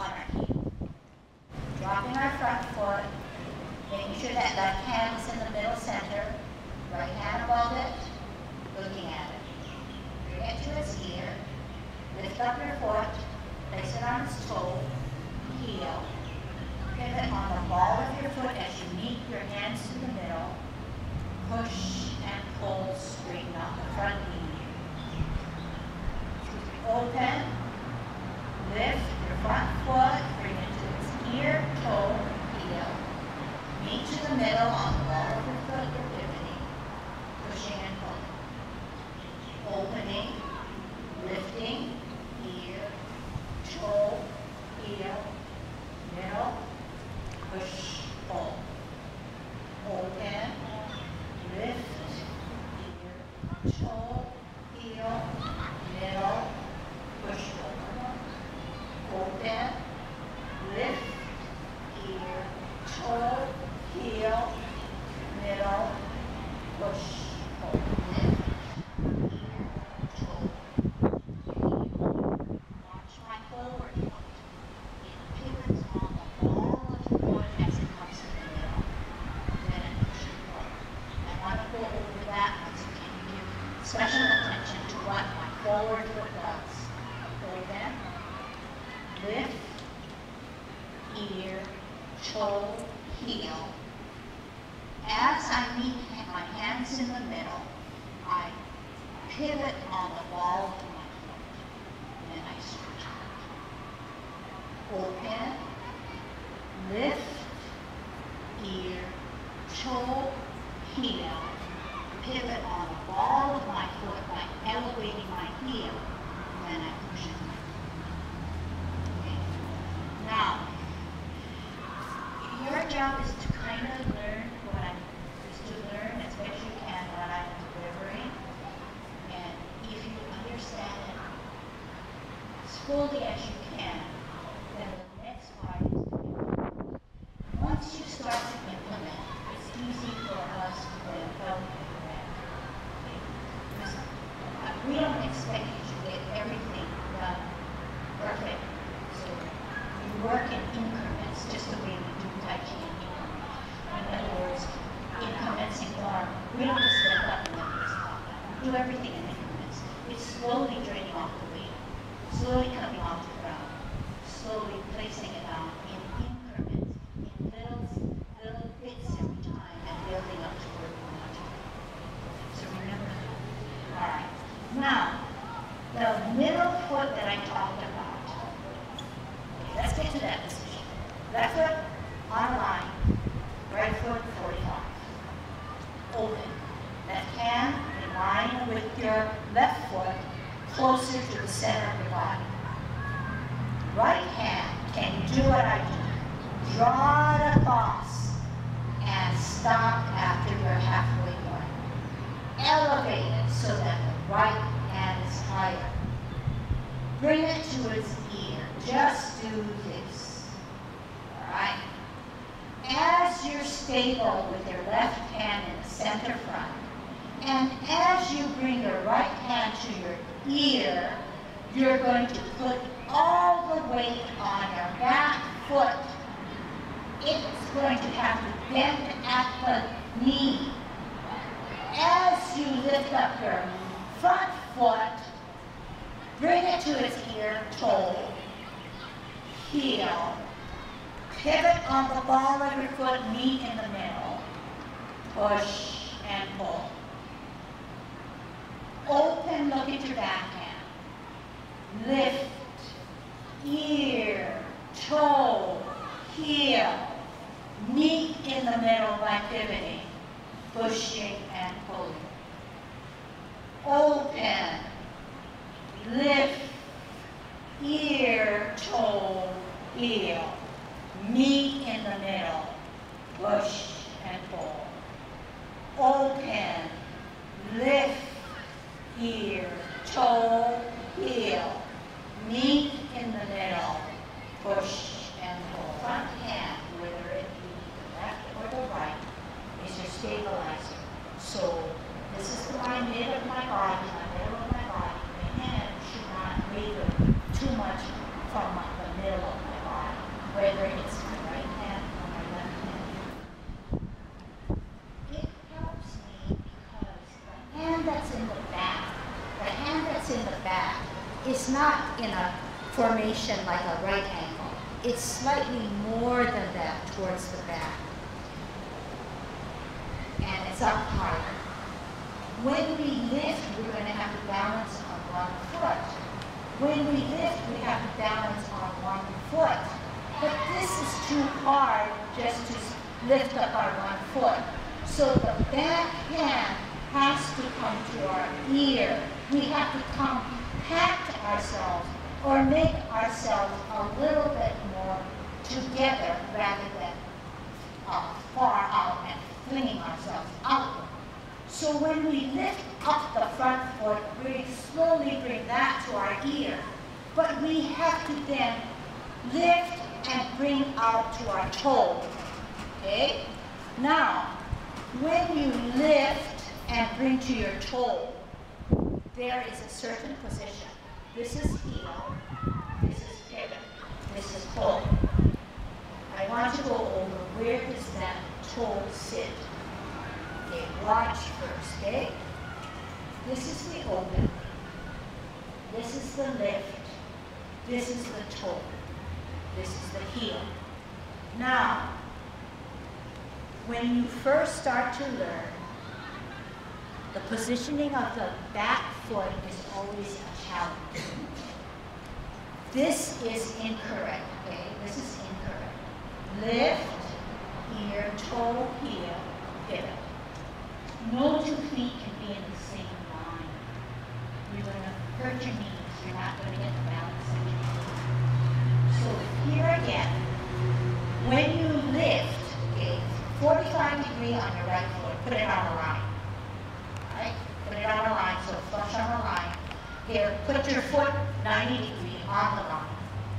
on our heel. Dropping our front foot, making sure that left hand is in the middle center, right hand above it, looking at it. Bring it to its ear, lift up your foot, place it on its toe, heel, pivot on the ball of your foot as you meet your hands to the middle, push and pull, straighten out the front knee. Open, lift your front foot, bring it to its ear, toe, heel. Meet to the middle on the ball of your foot, you're pivoting, pushing and pulling. Opening, lifting, ear, toe, heel, middle, push, pull. Open, lift, ear, toe, heel, middle, push, pull. Open, lift, ear, toe, heel, middle, push, pull. Lift, ear, toe, heel. Watch my forward foot. It pivots on the ball of the foot as it comes to the middle. Then it push and pull. I want to go over that once you can give special attention to what my forward foot does. Open, lift, ear, toe, heel. As I meet my hands in the middle, I pivot on the ball of my foot. Then I switch out. Open, lift, ear, toe, heel. Pivot on the ball of my foot by elevating my heel. Then I push it. Okay. Now, your job is to kind of learn what I'm, is to learn as best you can what I'm delivering. And if you understand it as fully as you can, then the next part is to implement. Once you start to implement, it's easy for us to then help you implement. Okay? Because we don't expect you to get everything done perfect. So we work in increments, just the way we do Tai Chi in increments. In other words, increments in form. We don't just step up and then we stop. We do everything in increments. It's slowly draining off the weight, slowly coming off the ground, slowly placing it down in increments, in little bits every time, and building up to where we want to. So remember that. All right. Now, the middle foot that I talked about. Okay, let's get to that position. Left foot on line, right foot 45. Open. Left hand in line with your left foot, closer to the center of your body. Right hand, can you do what I do? Draw it across and stop after your halfway point. Elevate it so that the right hand is higher. Bring it to its ear. Just do this. All right? As you're stable with your left hand in the center front, and as you bring your right hand to your ear, you're going to put all the weight on your back foot. It's going to have to bend at the knee. As you lift up your front foot, bring it to its ear, toe, heel, pivot on the ball of your foot, meet in the middle, push and pull. Open, look at your backhand. Lift, ear, toe, heel. Meet in the middle by pivoting, pushing and pulling. Open, lift, ear, toe, heel. Meet in the middle, push and pull. Open, lift, ear, toe, heel. Meet in the middle, push and pull. Front hand, whether it be the left or the right, is your stabilizer. So this is the mid of my body, the middle of my body. The hand should not waver too much from the middle of my body. back is not in a formation like a right angle. It's slightly more than that towards the back. And it's up higher. When we lift, we're going to have to balance on one foot. When we lift, we have to balance on one foot. But this is too hard just to lift up our one foot. So the back hand has to come to our ear. We have to compact ourselves or make ourselves a little bit more together rather than far out and flinging ourselves outward. So when we lift up the front foot, we slowly bring that to our ear. But we have to then lift and bring out to our toe. Okay? Now, when you lift and bring to your toe, there is a certain position. This is heel, this is pivot, this is toe. I want to go over where does that toe sit. Okay, watch first, okay? This is the open, this is the lift, this is the toe, this is the heel. Now, when you first start to learn, the positioning of the back foot is always a challenge. This is incorrect, okay? This is incorrect. Lift, here, toe, heel, pivot. No two feet can be in the same line. You're going to hurt your knees. You're not going to get the balance that you need. So here again, when you lift, okay, 45 degree on your right foot, put it on the line. Right? Put it on the line, so flush on the line. Here, put your foot 90 degree on the line.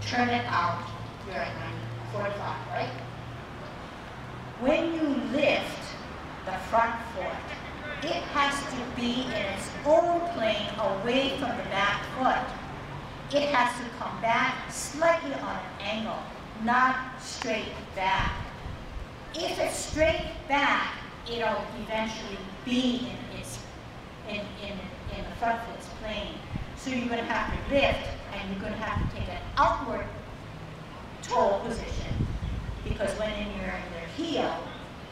Turn it out. You're at 90, 45, right? When you lift the front foot, it has to be in its own plane away from the back foot. It has to come back slightly on an angle, not straight back. If it's straight back, it'll eventually be in the front foot's plane. So you're going to have to lift, and you're going to have to take an outward toe position, because when you're in your heel,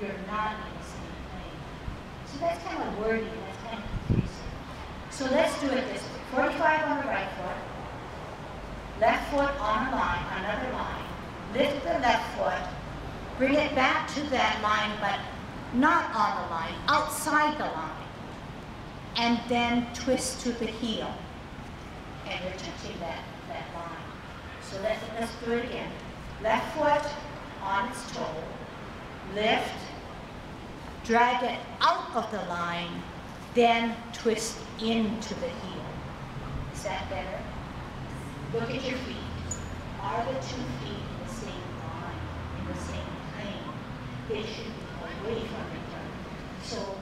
you're not in the same plane. So that's kind of wordy, that's kind of confusing. So let's do it this way. 45 on the right foot, left foot on a line, another line. Lift the left foot, bring it back to that line, but not on the line, outside the line. And then twist to the heel. And you're touching that line. So let's do it again. Left foot on its toe, lift, drag it out of the line, then twist into the heel. Is that better? Look at your feet. Are the 2 feet in the same line, in the same plane? They should be away from each other. So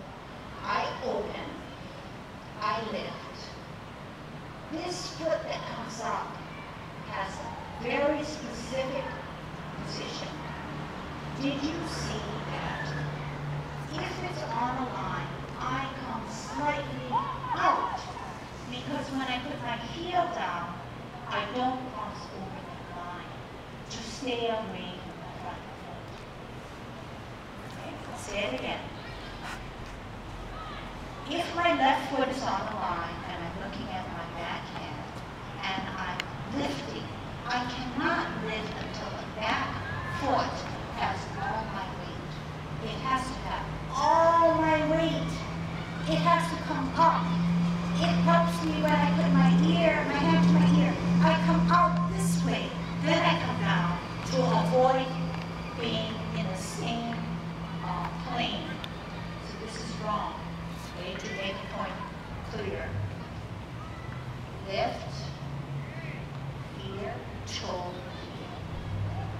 I open, I lift. This foot that comes up has a very specific position. Did you see that? If it's on a line, I come slightly out, because when I put my heel down, I don't cross over the line to stay away from the front foot. Okay, let's say it again. If my left foot is on the line and I'm looking at my backhand and I'm lifting, I cannot lift until the back foot has all my weight. It has to have all my weight. It has to come up. It helps me when I put my hand to my ear. I come out this way, then I come down to avoid being in the same plane. So this is wrong. Okay, to make the point clear. Lift, ear, toe, heel.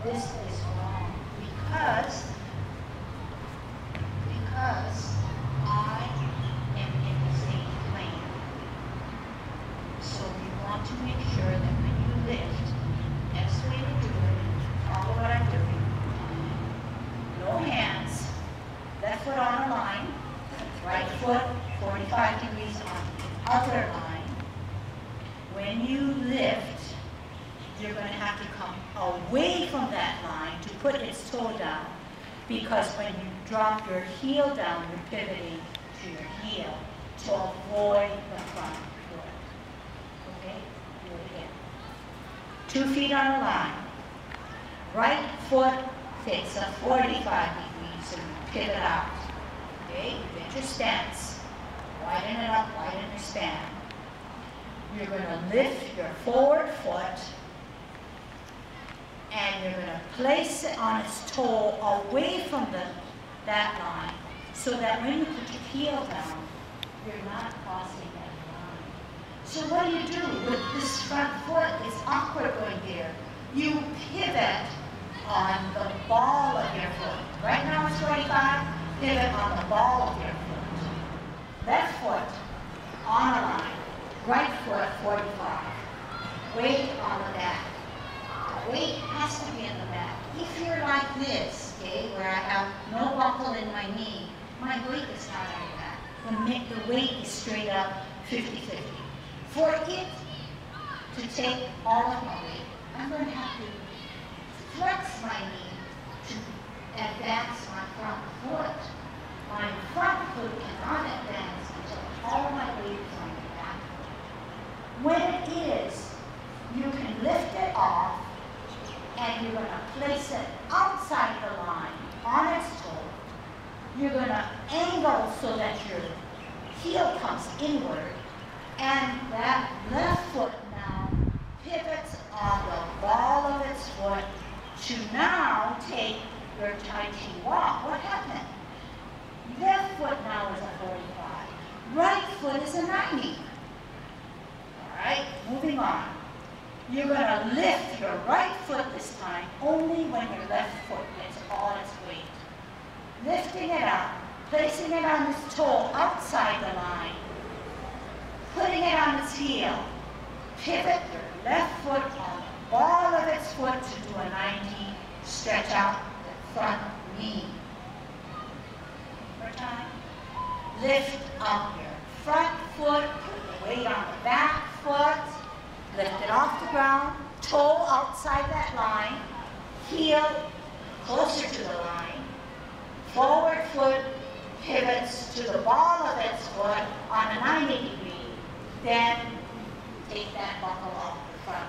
This is wrong because I am in the same plane. So you want to make sure that when you lift, best way to do it, follow what I'm doing. No hands, left foot on a line, right foot 45 degrees on the other line. when you lift, you're going to have to come away from that line to put its toe down, because when you drop your heel down, you're pivoting to your heel to avoid the front foot. Okay? Do it again. 2 feet on a line. Right foot takes a 45 degrees, so you pivot out. Okay? You get your stance. Widen it up, widen your span. You're going to lift your forward foot, and you're going to place it on its toe away from that line, so that when you put your heel down, you're not crossing that line. So what do you do with this front foot? It's awkward going there. You pivot on the ball of your foot. Right now it's 45, pivot on the ball of your foot. Left foot on a line. Right foot 45. Weight on the back. Weight has to be in the back. If you're like this, okay, where I have no buckle in my knee, my weight is not on the back. The weight is straight up 50-50. For it to take all of my weight, I'm going to have to flex my knee to advance my front foot. My front foot cannot advance until all my weight is on the back foot. When it is, you can lift it off, and you're going to place it outside the line on its toe. You're going to angle so that your heel comes inward, and that left foot now pivots on the ball of its foot to now take your Tai Chi walk. What happened? Left foot now is a 45. Right foot is a 90. All right, moving on. You're going to lift your right foot this time only when your left foot gets all its weight. Lifting it up, placing it on its toe outside the line, putting it on its heel. Pivot your left foot on the ball of its foot to do a 90, stretch out the front knee. One more time. Lift up your front foot, put the weight on the back foot, lift it off the ground, toe outside that line, heel closer to the line, forward foot pivots to the ball of its foot on a 90 degree, then take that buckle off the front